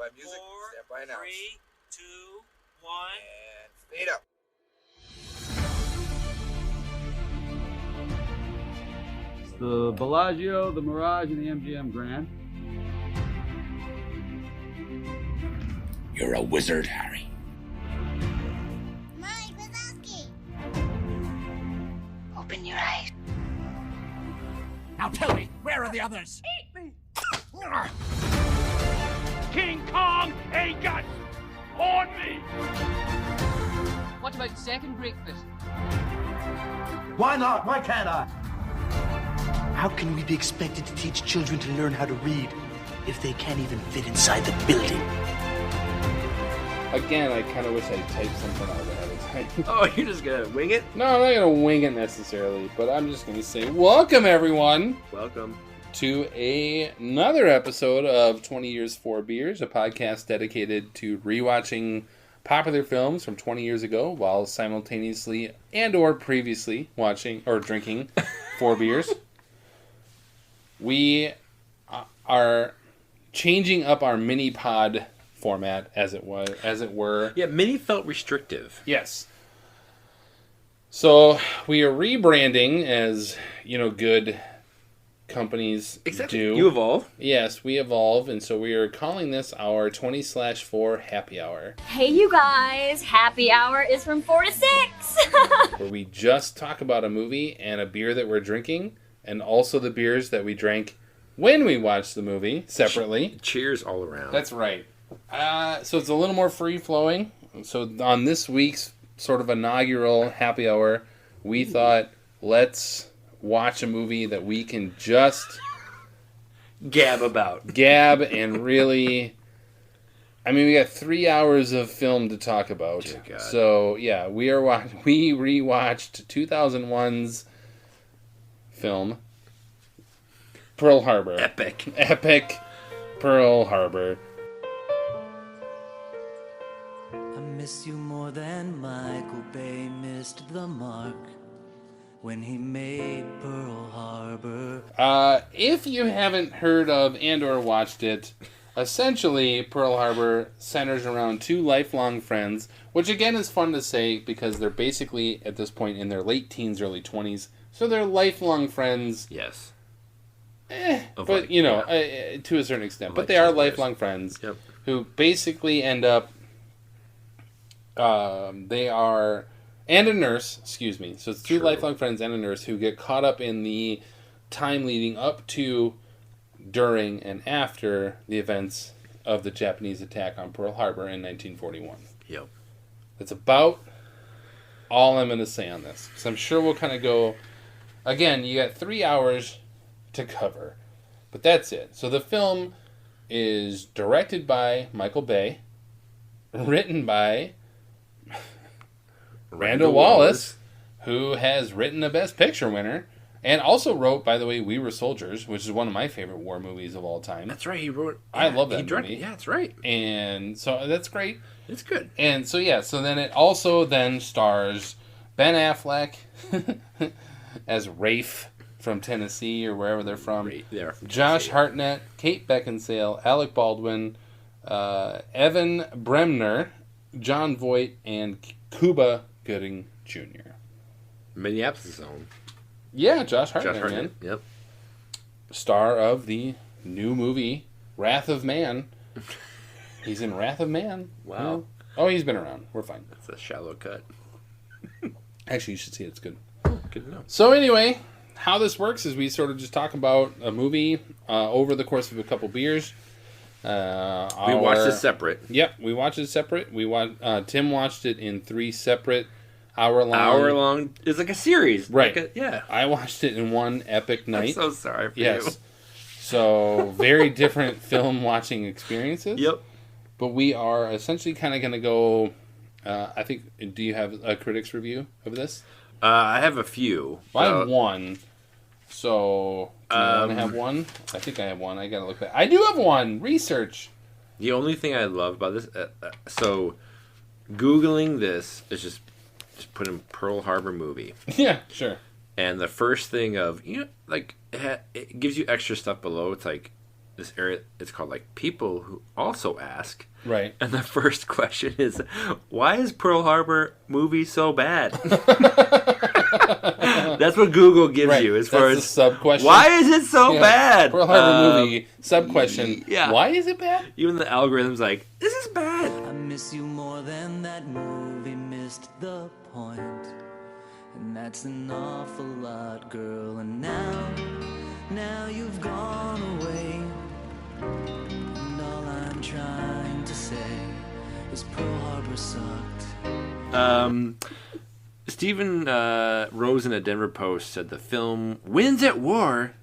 by music. Stand by now. 3, 2, 1. And fade up. It's the Bellagio, the Mirage, and the MGM Grand. You're a wizard, Harry. Mike Wazowski. Open your eyes. Now tell me, where are the others? Eat me! King Kong ain't got on me! What about second breakfast? Why not? Why can't I? How can we be expected to teach children to learn how to read if they can't even fit inside the building? Again, I kind of wish I typed something out ahead of time. Oh, you're just gonna wing it? No, I'm not gonna wing it necessarily, but I'm just gonna say welcome, everyone. Welcome to another episode of 20 Years 4 Beers, a podcast dedicated to rewatching popular films from 20 years ago while simultaneously and or previously watching or drinking 4 beers. We are changing up our mini pod format as it were. Yeah, mini felt restrictive. Yes. So we are rebranding as, good companies do. You evolve. Yes, we evolve, and so we are calling this our 20/4 happy hour. Hey you guys, happy hour is from 4 to 6. Where we just talk about a movie and a beer that we're drinking, and also the beers that we drank when we watched the movie separately. Cheers all around. That's right. So it's a little more free-flowing. So on this week's sort of inaugural happy hour, we thought, let's watch a movie that we can just gab about. Gab and really... I mean, we got 3 hours of film to talk about. Dear God. So, yeah, we rewatched 2001's film, Pearl Harbor. Epic Pearl Harbor. I miss you more than Michael Bay missed the mark when he made Pearl Harbor. If you haven't heard of and or watched it, essentially Pearl Harbor centers around two lifelong friends, which again is fun to say because they're basically at this point in their late teens, early 20s, so they're lifelong friends. Yes. To a certain extent. But they are lifelong friends who basically end up... and a nurse, excuse me. So it's two lifelong friends and a nurse who get caught up in the time leading up to, during, and after the events of the Japanese attack on Pearl Harbor in 1941. Yep. That's about all I'm going to say on this. So I'm sure we'll kind of go... Again, you got 3 hours to cover. But that's it. So the film is directed by Michael Bay, written by... Randall Wallace, who has written a Best Picture winner, and also wrote, by the way, We Were Soldiers, which is one of my favorite war movies of all time. That's right, he wrote... I love that movie. Yeah, that's right. And so that's great. It's good. And so, so then it also then stars Ben Affleck as Rafe from Tennessee, or wherever they're from. Josh Hartnett, Kate Beckinsale, Alec Baldwin, Evan Bremner, John Voight, and Cuba Gooding Jr. Minneapolis' own. Yeah, Josh Hartnett, man. Yep. Star of the new movie, Wrath of Man. He's in Wrath of Man. Wow. Oh, he's been around. We're fine. That's a shallow cut. Actually, you should see it. It's good. Good to know. So anyway, how this works is we sort of just talk about a movie over the course of a couple beers. We watched it separate. Yep, we watched it separate. Tim watched it in 3 separate hour-long... It's like a series. Right. Yeah. I watched it in one epic night. I'm so sorry for you. So, very different film watching experiences. Yep. But we are essentially kind of going to go... I think... Do you have a critic's review of this? I have a few. I have one. So... Do you want to have one? I think I have one. I gotta look back. I do have one! Research! The only thing I love about this... so, Googling this is just put in Pearl Harbor movie. Yeah, sure. And the first thing of... it gives you extra stuff below. It's like... this area. It's called like People Who Also Ask. Right. And the first question is, why is Pearl Harbor movie so bad? That's what Google gives you as far as sub question. Why is it so bad? Pearl Harbor movie sub question. Yeah. Why is it bad? Even the algorithm's like, this is bad. I miss you more than that movie missed the point. And that's an awful lot, girl. And now you've gone away. And all I'm trying to say is Pearl Harbor sucked. Stephen Rosen at Denver Post said the film wins at war,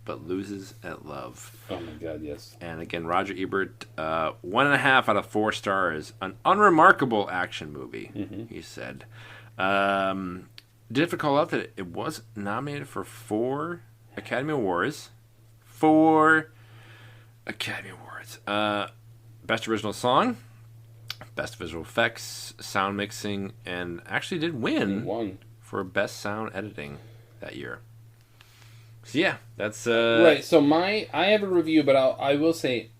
but loses at love. Oh my God, yes. And again, Roger Ebert, 1.5 out of 4 stars. An unremarkable action movie, he said. Did have to call out that it was nominated for 4 Academy Awards. 4 Academy Awards. Best Original Song, Best Visual Effects, Sound Mixing, and actually did win for Best Sound Editing that year. So yeah, that's right. So I have a review, but I will say,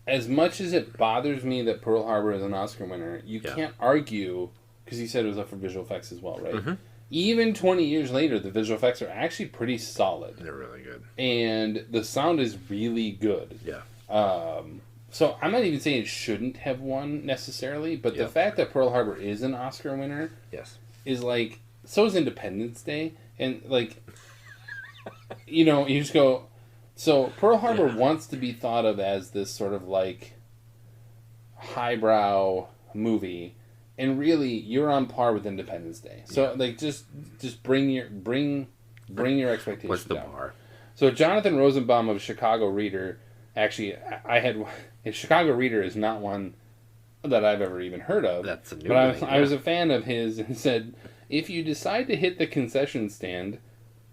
as much as it bothers me that Pearl Harbor is an Oscar winner, you can't argue, because he said it was up for visual effects as well, right? Mm-hmm. Even 20 years later, the visual effects are actually pretty solid. They're really good, and the sound is really good. Yeah. So I'm not even saying it shouldn't have won necessarily, but the fact that Pearl Harbor is an Oscar winner, is like, so is Independence Day, and like, you know, you just go. So Pearl Harbor wants to be thought of as this sort of like highbrow movie, and really you're on par with Independence Day. So like, just bring your expectations. What's the down. bar? So Jonathan Rosenbaum of Chicago Reader. Actually, Chicago Reader is not one that I've ever even heard of. That's a new one. But I was a fan of his and said, if you decide to hit the concession stand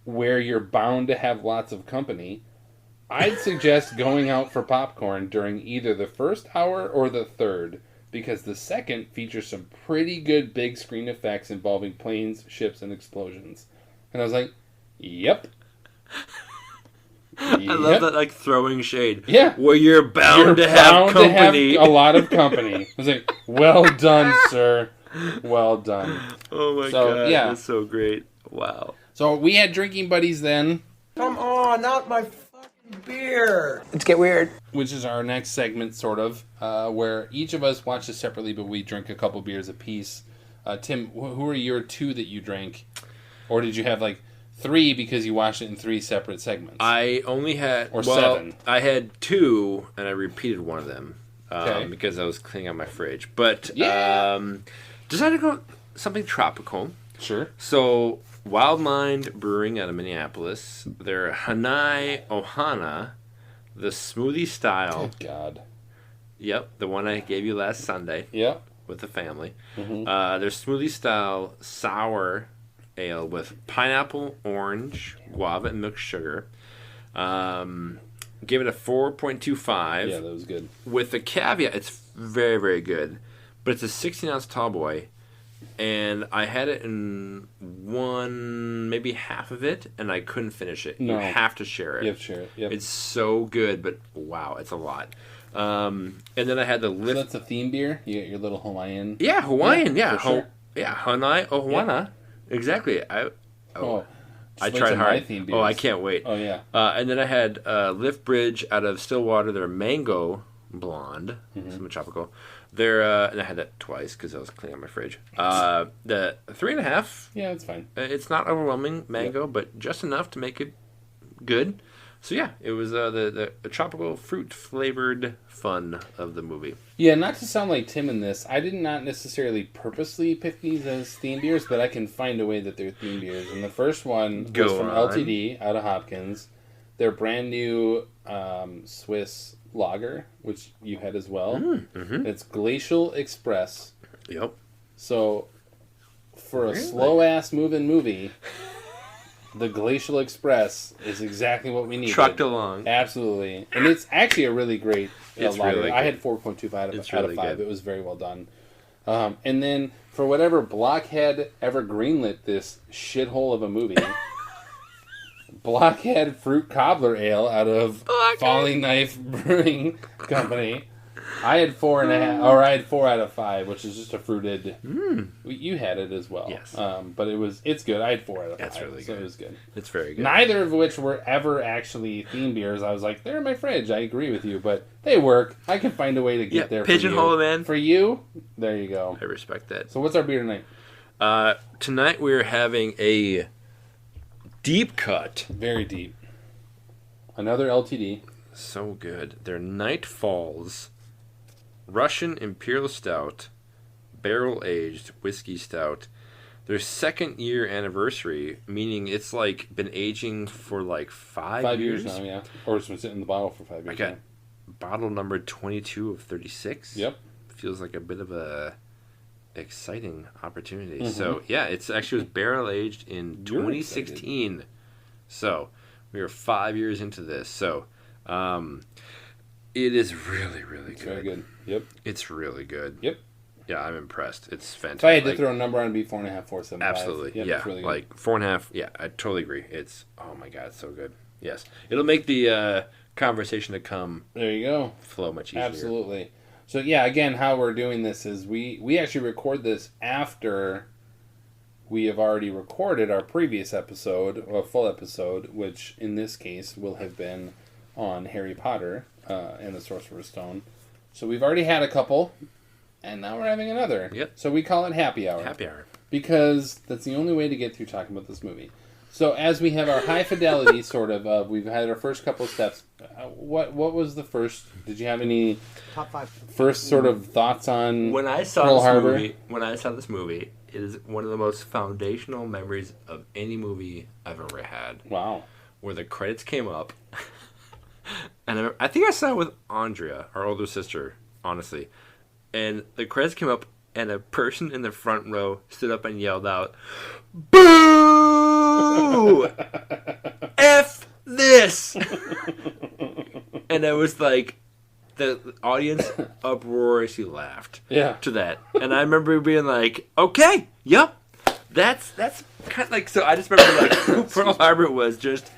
where you're bound to have lots of company, I'd suggest going out for popcorn during either the first hour or the third, because the second features some pretty good big screen effects involving planes, ships, and explosions. And I was like, yep. I love that, like, throwing shade. Yeah. Where you're bound to have company. To have a lot of company. I was like, well done, sir. Well done. Oh my God. Yeah. That's so great. Wow. So we had drinking buddies then. Come on, not my fucking beer. Let's get weird. Which is our next segment, sort of, where each of us watches separately, but we drink a couple beers apiece. Tim, who are your 2 that you drank? Or did you have, like, 3 because you watched it in 3 separate segments? I only had... Or 7. I had 2, and I repeated one of them because I was cleaning out my fridge. But decided to go something tropical. Sure. So, Wild Mind Brewing out of Minneapolis, their Hanai Ohana, the smoothie style. Good God. Yep, the one I gave you last Sunday. Yep. With the family. Mm-hmm. Their smoothie style sour ale with pineapple, orange, guava, and milk sugar. Give it a 4.25. Yeah, that was good. With the caveat, it's very, very good. But it's a 16-ounce tall boy. And I had it in one, maybe half of it, and I couldn't finish it. No. You have to share it. You have to share it, yep. It's so good, but wow, it's a lot. And then I had the lift. So that's a theme beer? You get your little Hawaiian? Yeah, Hawaiian, yeah. For sure. Hanai Ohana. Yeah. Exactly. I tried hard. Oh, I can't wait. Oh, yeah. And then I had Lift Bridge out of Stillwater, their Mango Blonde, some tropical. And I had that twice because I was cleaning out my fridge. The 3.5. Yeah, it's fine. It's not overwhelming mango, but just enough to make it good. So yeah, it was the tropical fruit flavored fun of the movie. Yeah, not to sound like Tim in this, I did not necessarily purposely pick these as theme beers, but I can find a way that they're theme beers. And the first one was from LTD out of Hopkins. Their brand new Swiss lager, which you had as well. Mm-hmm. It's Glacial Express. Yep. So for a slow-ass moving movie, the Glacial Express is exactly what we need. Trucked along. Absolutely. And it's actually a really great it's lager. Really I had 4.25 out of 5. Good. It was very well done. And then, for whatever blockhead ever greenlit this shithole of a movie, Blockhead Fruit Cobbler Ale out of Falling Knife Brewing Company. I had 4.5, or I had 4 out of 5, which is just a fruited. You had it as well. Yes. But it's good. I had 4 out of 5. That's really good. So it was good. It's very good. Neither of which were ever actually theme beers. I was like, they're in my fridge. I agree with you, but they work. I can find a way to get there. Pigeonhole them in. For you, there you go. I respect that. So what's our beer tonight? Tonight we're having a deep cut. Very deep. Another LTD. So good. They're Night Falls Russian Imperial Stout, barrel-aged whiskey stout. Their 2nd year anniversary, meaning it's like been aging for like 5 years. 5 years now, yeah. Or it's been sitting in the bottle for 5 years. I got now. bottle number 22 of 36. Yep. Feels like a bit of a exciting opportunity. Mm-hmm. So yeah, it's actually was barrel aged in 2016. So we are 5 years into this. So it is really, really good. Very good. Yep. It's really good. Yep. Yeah, I'm impressed. It's fantastic. If I had to throw a number on, it'd be 4.5, 4.75. Absolutely. Yep, Yeah. it's really good. Like 4.5. Yeah, I totally agree. It's, oh my God, it's so good. Yes. It'll make the conversation to come There you go. flow much easier. Absolutely. So yeah, again, how we're doing this is we actually record this after we have already recorded our previous episode, a full episode, which in this case will have been on Harry Potter and the Sorcerer's Stone. So we've already had a couple, and now we're having another. Yep. So we call it Happy Hour. Happy hour. Because that's the only way to get through talking about this movie. So as we have our high fidelity sort of, we've had our first couple of steps. What was the first? Did you have any Top 5 first sort of thoughts on When I saw Pearl this Harbor? movie, it is one of the most foundational memories of any movie I've ever had. Wow. Where the credits came up, and I think I saw it with Andrea, our older sister, honestly. And the credits came up, and a person in the front row stood up and yelled out, "Boo! F this!" And it was like, the audience uproariously laughed to that. And I remember being like, okay, yep, that's kind of like, so I just remember like Pearl Harbor was just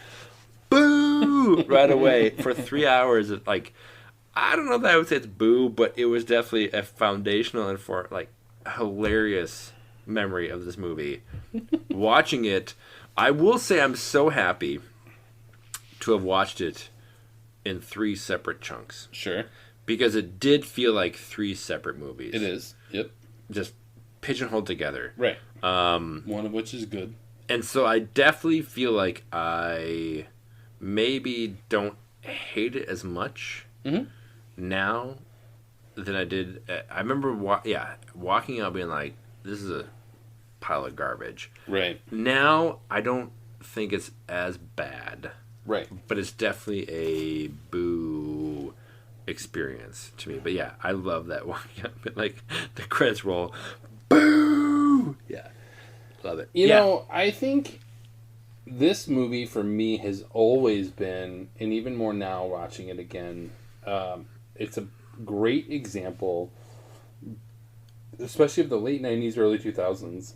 boo right away for 3 hours of like, I don't know that I would say it's boo, but it was definitely a foundational and for like hilarious memory of this movie. Watching it, I will say I'm so happy to have watched it in 3 separate chunks. Sure. Because it did feel like 3 separate movies. It is. Yep. Just pigeonholed together. Right. One of which is good. And so I definitely feel like I maybe don't hate it as much now than I did. I remember walking out being like, this is a pile of garbage. Right. Now I don't think it's as bad. Right. But it's definitely a boo experience to me. But yeah, I love that walking up and like the credits roll. Boo! Yeah. Love it. You know, I think this movie for me has always been, and even more now watching it again, it's a great example, especially of the late 90s, early 2000s,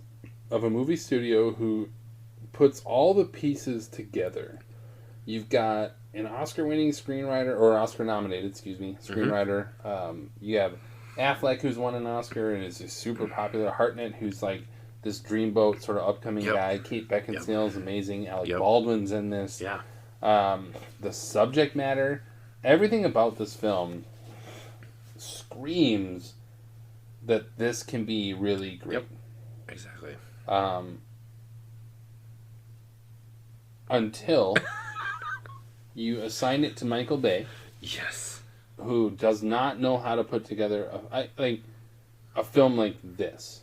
of a movie studio who puts all the pieces together. You've got an Oscar-winning screenwriter, or Oscar-nominated, screenwriter. You have Affleck, who's won an Oscar and is super popular. Hartnett, who's like this dreamboat sort of upcoming guy. Kate Beckinsale is amazing. Alec Baldwin's in this. Yeah. The subject matter, everything about this film screams that this can be really great. Yep. Exactly. Until you assign it to Michael Bay. Yes. Who does not know how to put together a film like this.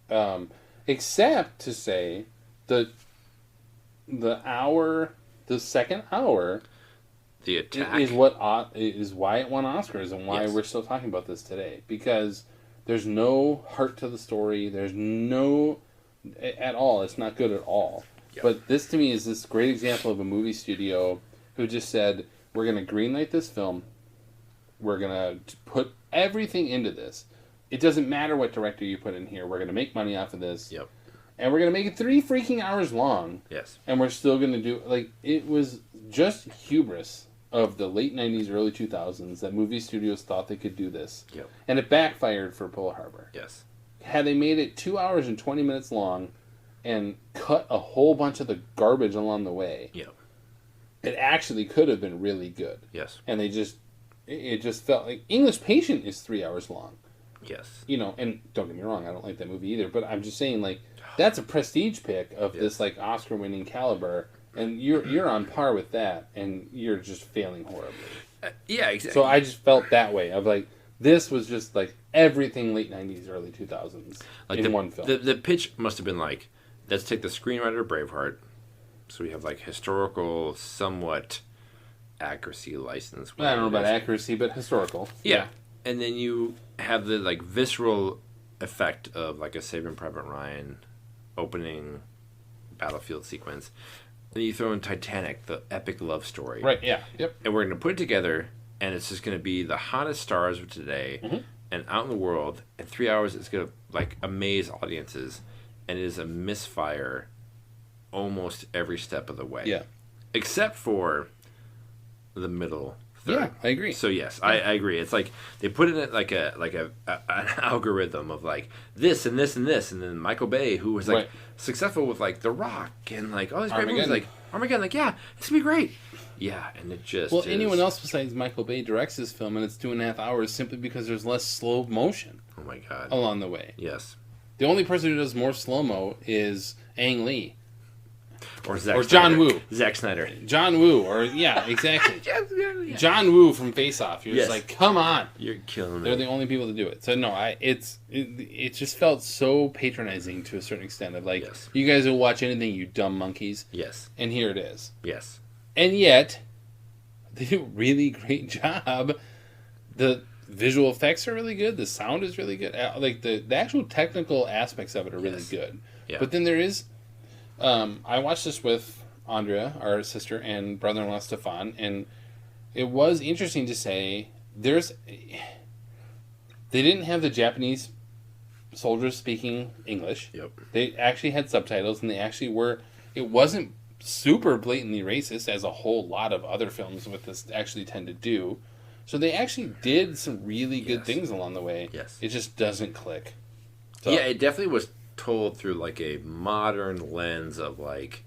Yeah. Except to say the second hour, the attack is why it won Oscars and why we're still talking about this today, because there's no heart to the story. There's no at all. It's not good at all. Yep. But this to me is this great example of a movie studio who just said, we're going to greenlight this film. We're going to put everything into this. It doesn't matter what director you put in here. We're going to make money off of this. Yep. and we're gonna make it 3 freaking hours long. Yes. And we're still gonna do like it was just hubris of the late 90s, early 2000s that movie studios thought they could do this. Yep. And it backfired for Pearl Harbor. Yes. Had they made it 2 hours and 20 minutes long and cut a whole bunch of the garbage along the way, Yep. it actually could have been really good. Yes. And it just felt like English Patient is 3 hours long. Yes. You know, and don't get me wrong, I don't like that movie either, but I'm just saying, like, that's a prestige pick of this, like, Oscar-winning caliber, and you're on par with that, and you're just failing horribly. Yeah, exactly. So I just felt that way, of, like, this was just, like, everything late 90s, early 2000s like in one film. The pitch must have been like, let's take the screenwriter of Braveheart, so we have, like, historical, somewhat accuracy license. I don't know about accuracy, but historical. Yeah. And then you have the, like, visceral effect of, like, a Saving Private Ryan opening battlefield sequence. Then you throw in Titanic, the epic love story. Right, yeah. Yep. And we're going to put it together, and it's just going to be the hottest stars of today and out in the world. In 3 hours, it's going to, like, amaze audiences. And it is a misfire almost every step of the way. Yeah. Except for the middle third. Yeah, I agree. So yes, I agree. It's like they put in it like an algorithm of like this and this and this, and then Michael Bay, who was like successful with like The Rock and like all these great movies, like Armageddon, like yeah, it's gonna be great. Yeah, and it just anyone else besides Michael Bay directs this film, and it's 2.5 hours simply because there's less slow motion. Oh my god! Along the way, yes. The only person who does more slow mo is Ang Lee. Or John Woo. Zack Snyder. John Woo, or yeah, exactly. John Woo from Face Off. You're just like, come on. You're killing me. They're the only people to do it. So no, it just felt so patronizing to a certain extent of like, you guys will watch anything, you dumb monkeys. Yes. And here it is. Yes. And yet, they do a really great job. The visual effects are really good. The sound is really good. Like the actual technical aspects of it are really good. Yeah. But then there is. I watched this with Andrea, our sister, and brother-in-law Stefan, and it was interesting to say they didn't have the Japanese soldiers speaking English. Yep. They actually had subtitles, and they actually were. It wasn't super blatantly racist, as a whole lot of other films with this actually tend to do. So they actually did some really good things along the way. Yes. It just doesn't click. So, yeah, it definitely was told through like a modern lens of like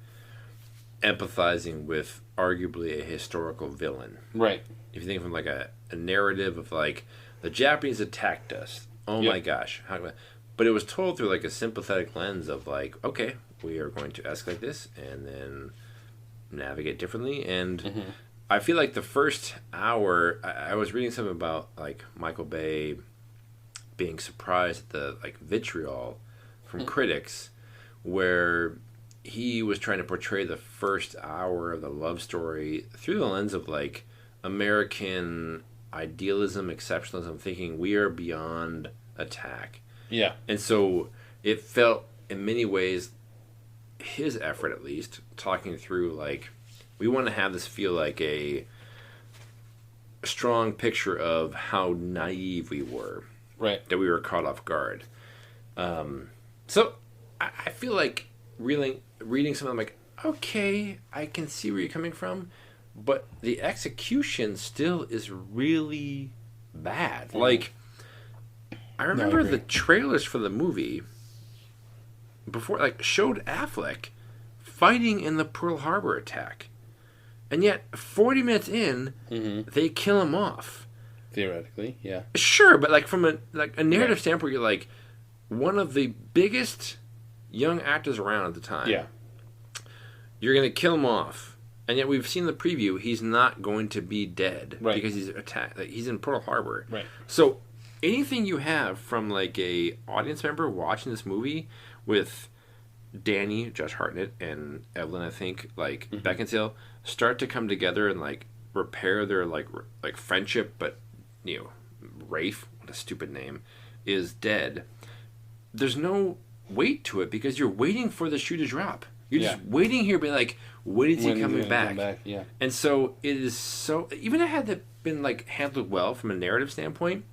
empathizing with arguably a historical villain. Right. If you think from like a narrative of like the Japanese attacked us. Oh my gosh. But it was told through like a sympathetic lens of like, okay, we are going to escalate this and then navigate differently. And I feel like the first hour, I was reading something about like Michael Bay being surprised at the like vitriol from critics, where he was trying to portray the first hour of the love story through the lens of like American idealism, exceptionalism, thinking we are beyond attack. Yeah. And so it felt in many ways, his effort at least, talking through like, we want to have this feel like a strong picture of how naive we were. Right. That we were caught off guard. So I feel like reading something, I'm like, okay, I can see where you're coming from, but the execution still is really bad. Like, I remember the trailers for the movie before, like, showed Affleck fighting in the Pearl Harbor attack, and yet 40 minutes in, they kill him off. Theoretically, yeah. Sure, but like from a narrative standpoint, you're like one of the biggest young actors around at the time. Yeah. You're going to kill him off. And yet we've seen the preview, he's not going to be dead because he's attacked. Like, he's in Pearl Harbor. Right. So anything you have from like a audience member watching this movie with Danny, Josh Hartnett, and Evelyn, I think, like Beckinsale, start to come together and like repair their like friendship, but you know, Rafe, what a stupid name, is dead. There's no weight to it because you're waiting for the shoe to drop. You're just waiting here, being like, when is he coming back? Yeah. And so it is so. Even if it had been like handled well from a narrative standpoint,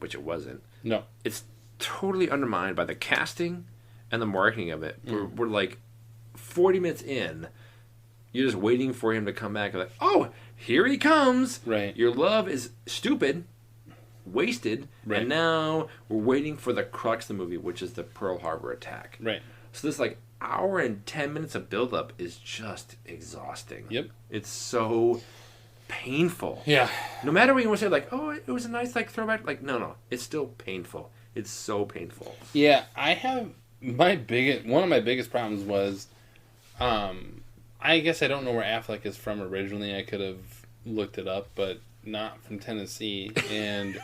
which it wasn't. No. It's totally undermined by the casting and the marketing of it. We're like 40 minutes in, you're just waiting for him to come back. You're like, oh, here he comes. Right. Your love is stupid, wasted, Right. and now we're waiting for the crux of the movie, which is the Pearl Harbor attack. Right. So this like hour and 10 minutes of buildup is just exhausting. Yep. It's so painful. Yeah. No matter what you want to say, like, oh, it was a nice like throwback. Like, no, it's still painful. It's so painful. Yeah, I have one of my biggest problems was, I guess I don't know where Affleck is from originally. I could have looked it up, but not from Tennessee, and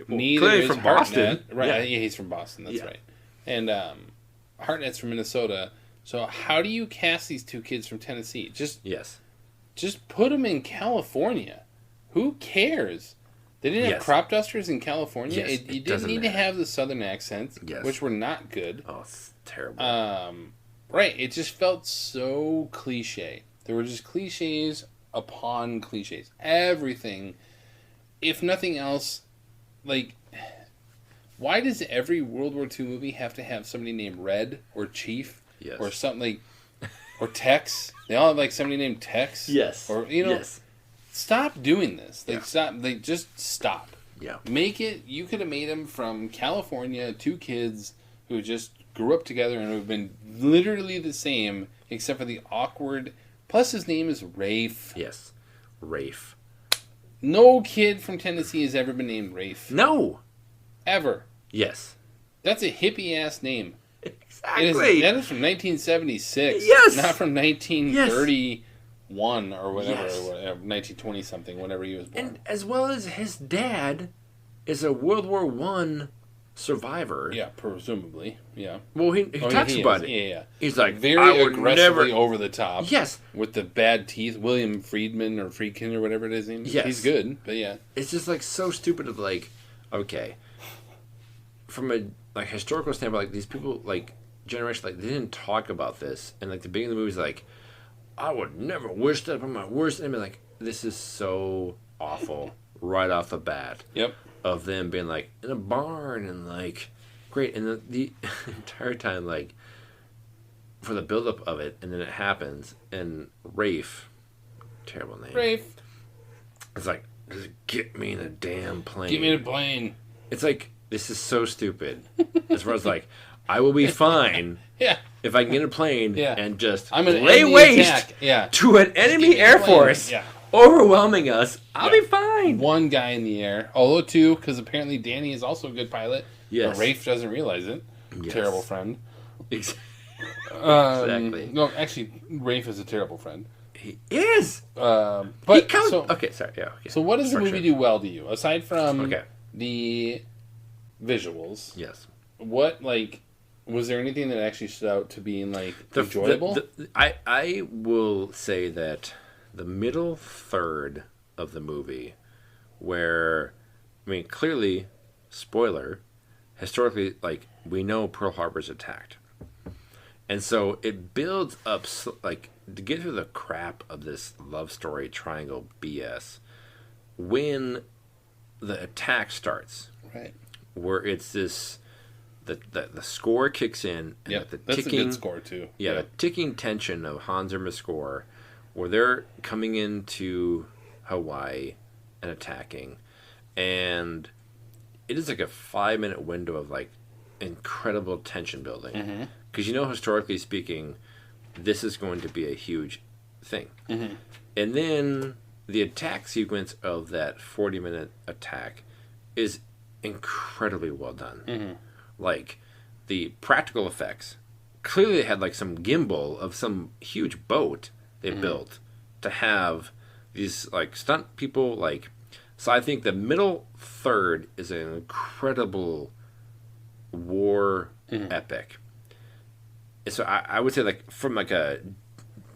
neither clearly is from Hartnett. Boston. Right? Yeah. Yeah, he's from Boston. That's Yeah. right. And Hartnett's from Minnesota. So how do you cast these two kids from Tennessee? Just put them in California. Who cares? They didn't have Yes. crop dusters in California. Yes, You it didn't doesn't need to matter. have the southern accents, Yes. which were not good. Oh, it's terrible. Right. It just felt so cliche. There were just cliches upon cliches. Everything. If nothing else, like, why does every World War II movie have to have somebody named Red or Chief? Yes. Or something like, or Tex? They all have like somebody named Tex. Yes. Or, you know, Yes. stop doing this. Like, Yeah. stop. Like, just stop. Yeah. Make it. You could have made them from California, two kids who just grew up together and have been literally the same, except for the awkward. Plus, his name is Rafe. Yes. Rafe. No kid from Tennessee has ever been named Rafe. No. Ever. Yes. That's a hippie ass name. Exactly. That is from 1976. Yes. Not from 1931 or whatever, Yes. or whatever, 1920 something, whenever he was born. And as well as his dad is a World War I survivor. Yeah, presumably. Yeah. Well, he talks he about is. it. Yeah. He's like, very I would aggressively never... over the top. Yes. With the bad teeth, William Friedman or Friedkin or whatever it is. Yes. He's good, but yeah. It's just like so stupid of like, okay, from a like historical standpoint, like these people like generation like they didn't talk about this, and like the beginning of the movie is like, I would never wish that upon my worst enemy. Like this is so awful right off the bat. Yep. Of them being like in a barn and like great, and the entire time like for the buildup of it, and then it happens, and Rafe, terrible name. Rafe. It's like, just get me in a damn plane. Get me in a plane. It's like, this is so stupid. As far as like, I will be fine Yeah. if I can get in a plane Yeah. and just I'm gonna lay end the waste attack. Yeah. to an Just give enemy me a air plane. force Yeah. overwhelming us. I'll Yeah. be fine. One guy in the air. Although two, because apparently Danny is also a good pilot. Yes. But Rafe doesn't realize it. Yes. Terrible friend. Exactly. No, actually, Rafe is a terrible friend. He is. But He comes. so, Okay, sorry. Yeah. Okay. so what does the movie do well to you aside from Okay. the visuals? Yes. What like was there anything that actually stood out to being like enjoyable? I will say that the middle third of the movie, where I mean clearly, spoiler, historically, like we know Pearl Harbor's attacked, and so it builds up like to get through the crap of this love story triangle BS. When the attack starts, right, where it's this. The score kicks in, and Yep, the that's ticking, a good score too. Yeah, Yep. the ticking tension of Hans Zimmer's score, where they're coming into Hawaii and attacking, and it is like a 5-minute window of like incredible tension building, because you know historically speaking, this is going to be a huge thing, and then the attack sequence of that 40-minute attack is incredibly well done. Like the practical effects, clearly they had like some gimbal of some huge boat they built to have these like stunt people like. So I think the middle third is an incredible war epic. And so I would say like from like a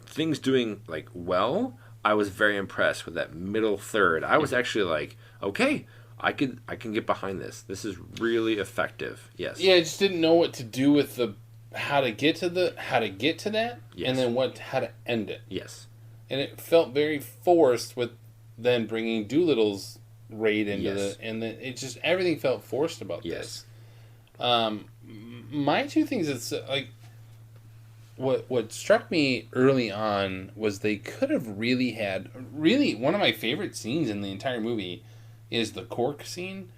things doing like well, I was very impressed with that middle third. I was actually like, okay, I can get behind this. This is really effective. Yes. Yeah, I just didn't know what to do with the how to get to that, Yes. and then how to end it. Yes. And it felt very forced with then bringing Doolittle's raid into Yes. and then it just everything felt forced about Yes. this. my two things is like what struck me early on was they could have really had one of my favorite scenes in the entire movie is the cork scene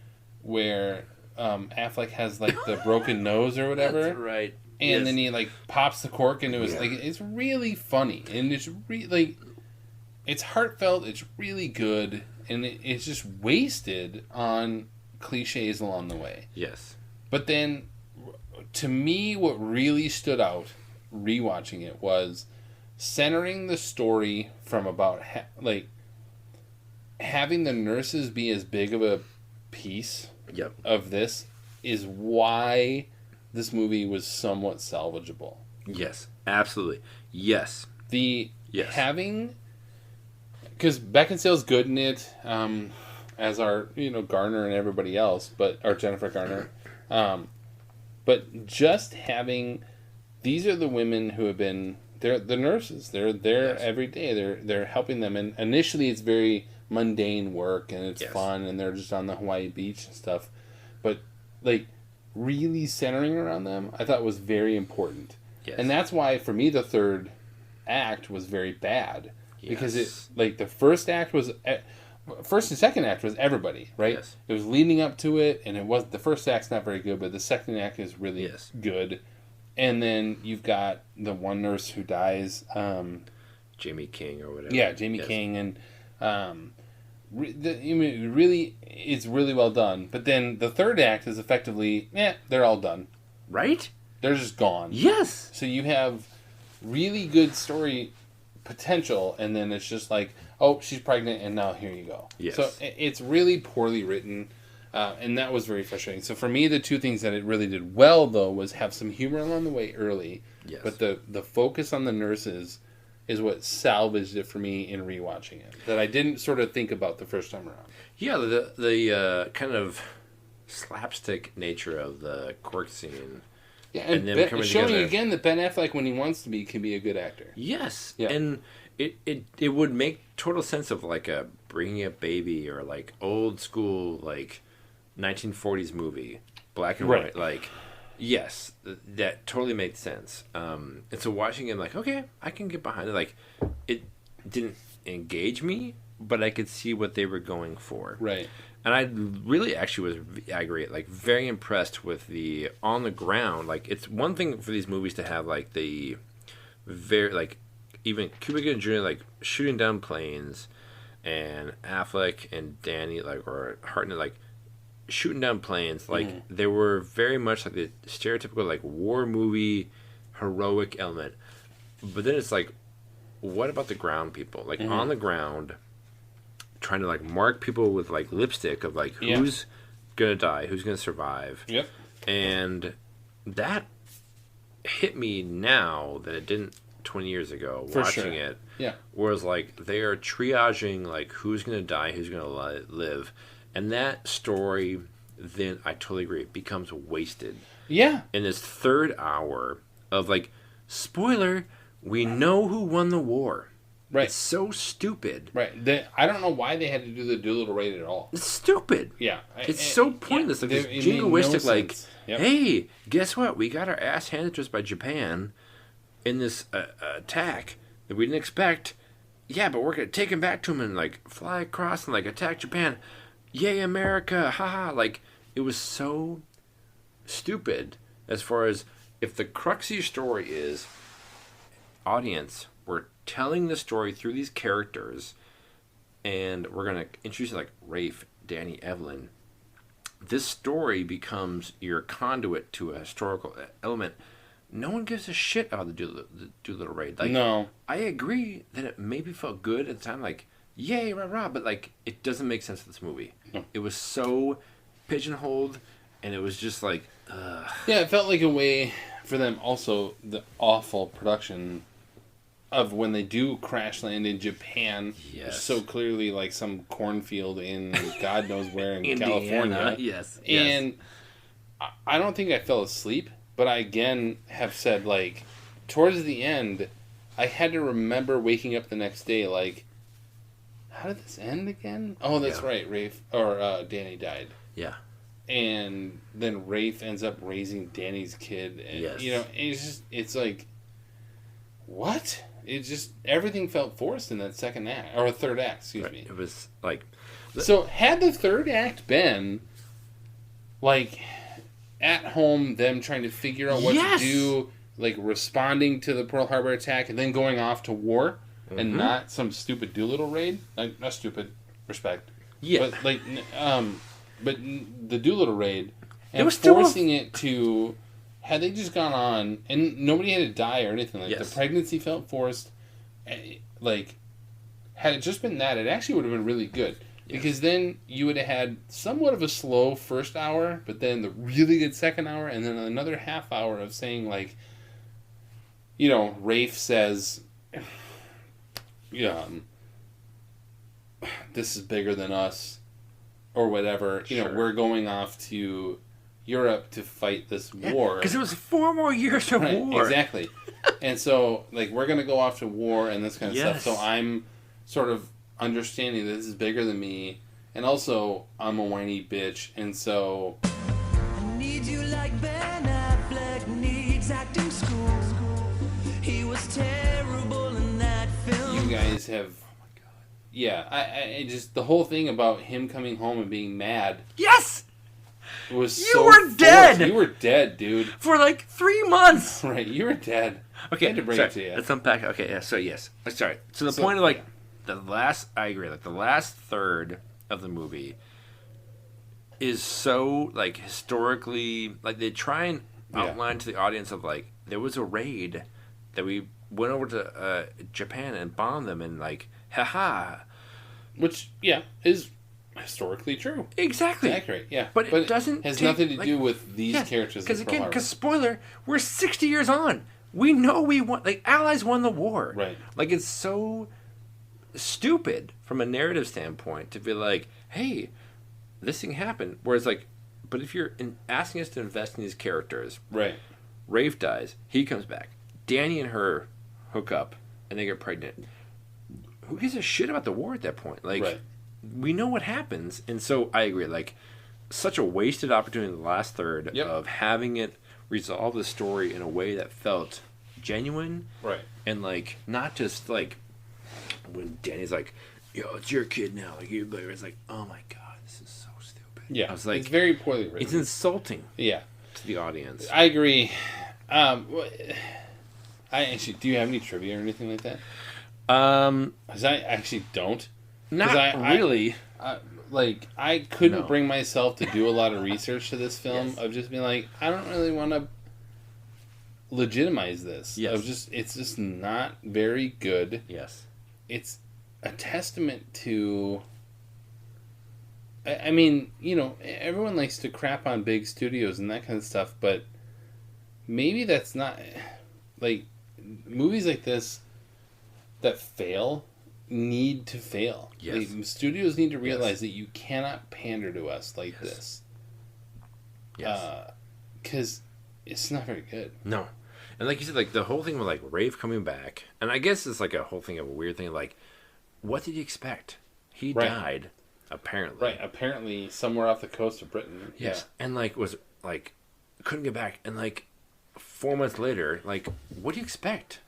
where Affleck has like the broken nose or whatever. That's right. And then he like pops the cork into his like it's really funny and it's like it's heartfelt, it's really good, and it's just wasted on cliches along the way. Yes. But then to me what really stood out rewatching it was centering the story from about like having the nurses be as big of a piece of this is why this movie was somewhat salvageable. Yes, absolutely. Yes. Having, because Beckinsale's good in it, as are Garner and everybody else, or Jennifer Garner, but just having, these are the women who have been, they're the nurses. They're there every day. They're helping them, and initially it's very mundane work and it's fun, and they're just on the Hawaii beach and stuff, but like really centering around them I thought was very important. And that's why for me the third act was very bad, because it like the first and second act was everybody, right? It was leading up to it, and it was the first act's not very good, but the second act is really good. And then you've got the one nurse who dies, Jamie King or whatever. Yeah, Jamie King, and really, it's really well done. But then the third act is effectively, they're all done. Right? They're just gone. Yes. So you have really good story potential, and then it's just like, oh, she's pregnant, and now here you go. Yes. So it's really poorly written, and that was very frustrating. So for me, the two things that it really did well, though, was have some humor along the way early. Yes. But the focus on the nurses is what salvaged it for me in rewatching it, that I didn't sort of think about the first time around. Yeah, the kind of slapstick nature of the cork scene. Yeah, and them coming showing together. again that Ben Affleck, when he wants to be, can be a good actor. Yes, Yeah. and it would make total sense of like a Bringing Up Baby or like old school like 1940s movie, black and white. Like, yes, that totally made sense. And so watching it, like, okay, I can get behind it. Like, it didn't engage me, but I could see what they were going for. Right. And I really actually I agree, like, very impressed with the on the ground. Like, it's one thing for these movies to have, like, the very, like, even Cuba Gooding Jr., like, shooting down planes, and Affleck and Danny, like, or Hartnett, like, shooting down planes. Like, they were very much, like, the stereotypical, like, war movie heroic element. But then it's like, what about the ground people? Like, on the ground, trying to, like, mark people with, like, lipstick of, like, who's gonna die, who's gonna survive. Yep. And that hit me now that it didn't 20 years ago, For watching sure. it. Yeah. Whereas, like, they are triaging, like, who's gonna die, who's gonna live. And that story, then, I totally agree, becomes wasted. Yeah. In this third hour of, like, spoiler, we know who won the war. Right. It's so stupid. Right. I don't know why they had to do the Doolittle raid at all. It's stupid. Yeah. It's so pointless. Like, this It made jingoistic, no like, sense. Yep. hey, guess what? We got our ass handed to us by Japan in this attack that we didn't expect. Yeah, but we're going to take him back to him and, like, fly across and, like, attack Japan. Yay, America. Haha. Like, it was so stupid as far as if the crux of your story is audience, we're telling the story through these characters, and we're going to introduce, like, Rafe, Danny, Evelyn. This story becomes your conduit to a historical element. No one gives a shit about the Doolittle raid. Like, No. I agree that it maybe felt good at the time, like, yay, rah, rah, but, like, it doesn't make sense for this movie. No. It was so pigeonholed, and it was just like, ugh. Yeah, it felt like a way for them also, the awful production of when they do crash land in Japan. Yes. So clearly like some cornfield in God knows where in Indiana. California. Yes. And I don't think I fell asleep, but I again have said, like, towards the end, I had to remember waking up the next day, like, how did this end again? Oh, that's right, Rafe or Danny died. Yeah. and then Rafe ends up raising Danny's kid, and you know, it's like, what? It just everything felt forced in that second act or third act. Excuse me. It was like, so had the third act been like at home, them trying to figure out what to do, like responding to the Pearl Harbor attack, and then going off to war, and not some stupid Doolittle raid. Not stupid, respect. Yeah. But like, but the Doolittle raid, and it was forcing it to. Had they just gone on, and nobody had to die or anything, like the pregnancy felt forced, like, had it just been that, it actually would have been really good. Because then you would have had somewhat of a slow first hour, but then the really good second hour, and then another half hour of saying, like, you know, Rafe says, this is bigger than us, or whatever. You know, we're going off to Europe to fight this war. Because it was 4 more years of war. Exactly. And so, like, we're going to go off to war and this kind of stuff. So I'm sort of understanding that this is bigger than me. And also, I'm a whiny bitch. And so... I need you like Ben Affleck needs acting school. He was terrible in that film. You guys have... Oh my God. Yeah, I just... The whole thing about him coming home and being mad... Yes! Was you so were dead. You were dead, dude. For like 3 months. Right, you were dead. Okay, I had to bring it to you. Let's unpack. Okay, yeah. So yes, sorry. So the point of like the last, I agree. Like the last third of the movie is so like historically, like they try and outline to the audience of like there was a raid that we went over to Japan and bombed them and like haha, which is historically true. Exactly. It's accurate, yeah. But it doesn't has nothing to do with these characters. Because spoiler, we're 60 years on. We know we won. Like Allies won the war. Right. Like it's so stupid from a narrative standpoint to be like, hey, this thing happened. Whereas like, but if you're asking us to invest in these characters, right? Rafe dies. He comes back. Danny and her hook up and they get pregnant. Who gives a shit about the war at that point? Like. Right. We know what happens, and so I agree. Like, such a wasted opportunity in the last third of having it resolve the story in a way that felt genuine, right? And like not just like when Danny's like, "Yo, it's your kid now." Like, it's like, "Oh my God, this is so stupid." Yeah, I was like, it's very poorly written. It's insulting. Yeah, to the audience. I agree. I actually, do you have any trivia or anything like that? Because I actually don't. Not really. I couldn't bring myself to do a lot of research to this film of just being like, I don't really want to legitimize this. Yes. It's just not very good. Yes. It's a testament to... I mean, you know, everyone likes to crap on big studios and that kind of stuff, but maybe that's not... Like, movies like this that fail... need to fail. Yes. Like, studios need to realize that you cannot pander to us like this. Yes. Because it's not very good. No. And like you said, like the whole thing with like Rafe coming back, and I guess it's like a whole thing of a weird thing. Like, what did you expect? He died, apparently. Right. Apparently, somewhere off the coast of Britain. Yes. Yeah. And like was like couldn't get back, and like 4 months later, like what do you expect?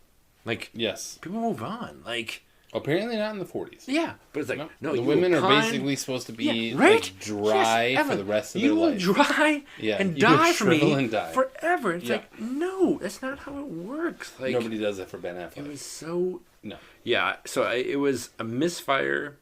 Like, yes, people move on. Like. Apparently not in the 40s. Yeah, but it's like no, the women are basically supposed to be like dry for the rest of their life. You will dry and die for me forever. It's like no, that's not how it works. Like nobody does it for Ben Affleck. It was so no. Yeah, so it was a misfire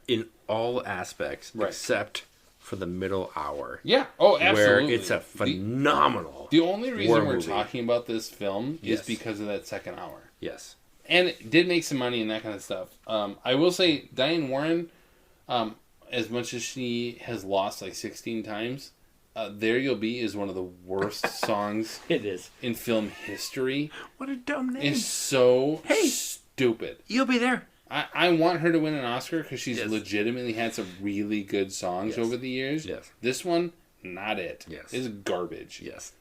in all aspects except for the middle hour. Yeah. Oh, absolutely. Where it's a phenomenal. The only reason we're talking about this film is because of that second hour. Yes. And it did make some money and that kind of stuff. I will say, Diane Warren, as much as she has lost like 16 times, There You'll Be is one of the worst songs it is in film history. What a dumb name. It's so stupid. You'll be there. I want her to win an Oscar because she's legitimately had some really good songs over the years. Yes. This one, not it. Yes. It's garbage. Yes.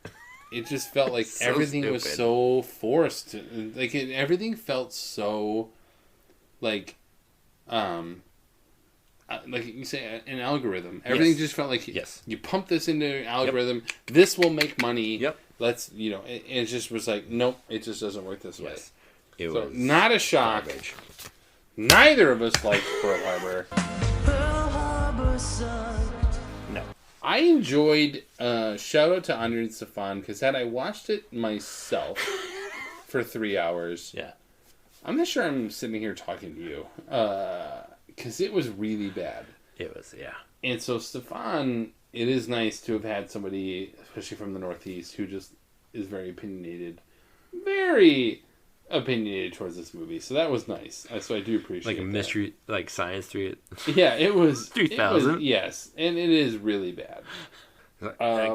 It just felt like so everything stupid. was so forced. Like everything felt so, like, I like you say, an algorithm. Everything Yes. just felt like Yes. you pump this into an algorithm. This will make money. Yep. Let's it just was like nope. It just doesn't work this way. Yes. It So was not a shock. garbage. Neither of us liked Pearl Harbor. Pearl Harbor sucked. No. I enjoyed. Shout out to Andre and Stefan, because had I watched it myself for 3 hours, Yeah. I'm not sure I'm sitting here talking to you, because it was really bad. It was, yeah. And so Stefan, it is nice to have had somebody, especially from the Northeast, who just is very opinionated towards this movie. So that was nice. So I do appreciate Like a mystery, like Science 3. Yeah, it was 3000. Yes, and it is really bad.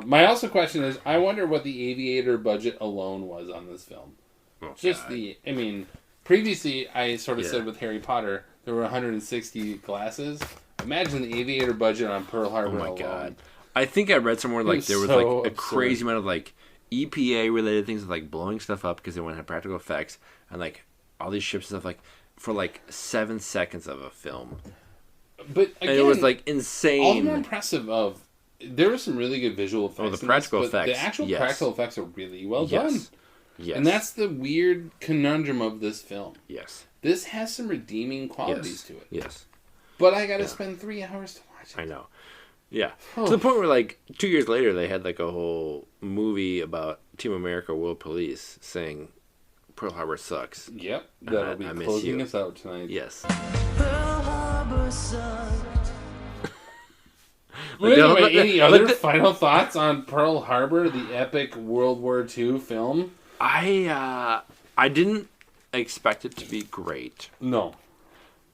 My also question is, I wonder what the aviator budget alone was on this film. Oh, Just God. Previously I sort of Yeah. said with Harry Potter, there were 160 glasses. Imagine the aviator budget on Pearl Oh Harbor my alone. God. I think I read somewhere like was there was so like a absurd. crazy amount of like EPA related things, like blowing stuff up because they want to have practical effects, and like all these ships and stuff, like for like 7 seconds of a film. But again, And it was like all the insane. more impressive of, there were some really good visual effects. Oh, the in this, practical but effects, The actual yes. practical effects are really well Yes. done. Yes. And that's the weird conundrum of this film. Yes. This has some redeeming qualities to it. Yes. But I gotta spend 3 hours to watch it. I know. Yeah. Oh. To the point where, like, 2 years later, they had, like, a whole movie about Team America World Police saying Pearl Harbor sucks. Yep. That'll be I miss closing you. us out tonight. Yes. Pearl Harbor sucked. But anyway, Like, any like other the- final thoughts on Pearl Harbor, the epic World War II film? I didn't expect it to be great. No.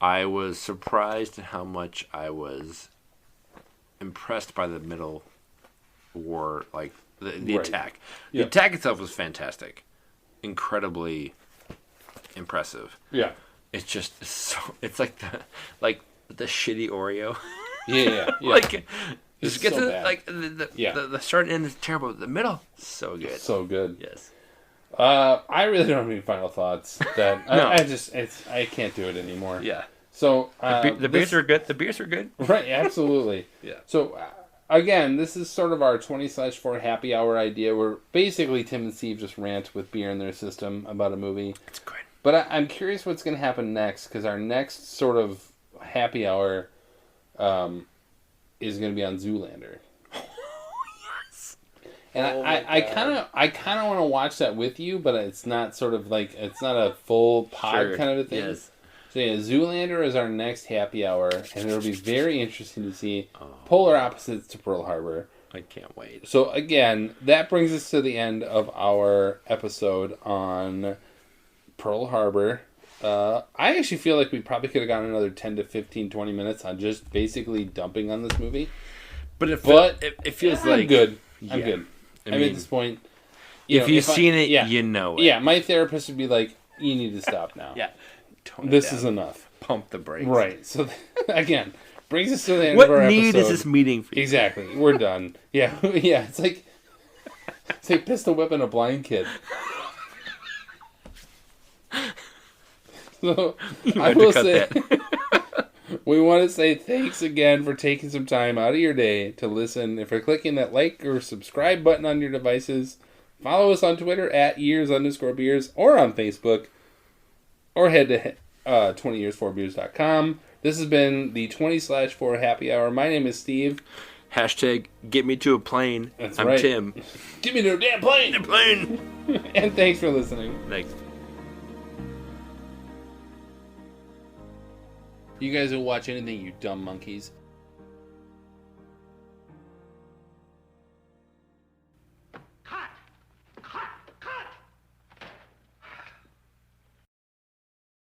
I was surprised at how much I was impressed by the middle war, like the Right. attack. Yeah. The attack itself was fantastic, incredibly impressive. Yeah. It's just so. It's like the shitty Oreo. Yeah. Like It's just get so to bad. like the Yeah. start and end is terrible. But the middle, so good. So good. Yes. I really don't have any final thoughts. That No. I can't do it anymore. Yeah. So The beers are good. The beers are good. Right, absolutely. Yeah. So, again, this is sort of our 20/4 happy hour idea where basically Tim and Steve just rant with beer in their system about a movie. It's good. But I'm curious what's going to happen next, because our next sort of happy hour is going to be on Zoolander. Yes. And Oh I kind of want to watch that with you, but it's not sort of like, it's not a full pod Sure. kind of a thing. Yes. So yeah, Zoolander is our next happy hour, and it'll be very interesting to see polar opposites to Pearl Harbor. I can't wait. So again, that brings us to the end of our episode on Pearl Harbor. I actually feel like we probably could have gotten another 10 to 15, 20 minutes on just basically dumping on this movie. But it feels I'm like good. I'm Yeah. good. I I'm mean, at this point. if you've I- seen it, yeah. you know it. Yeah, my therapist would be like, "You need to stop now. Yeah. Tone it This down. is enough." Pump the brakes. Right. So again, brings us to the end What of our need episode. is this meeting for you? Exactly. We're done. Yeah. Yeah. It's like pistol whipping a blind kid. So I might have to will cut say, that. we want to say thanks again for taking some time out of your day to listen, and for clicking that like or subscribe button on your devices. Follow us on Twitter at years_beers or on Facebook, or head to 20years4beers.com. This has been the 20/4 happy hour. My name is Steve. Hashtag get me to a plane. That's I'm right. Tim. Give me no damn plane. The plane. And thanks for listening. Thanks. You guys will watch anything, you dumb monkeys.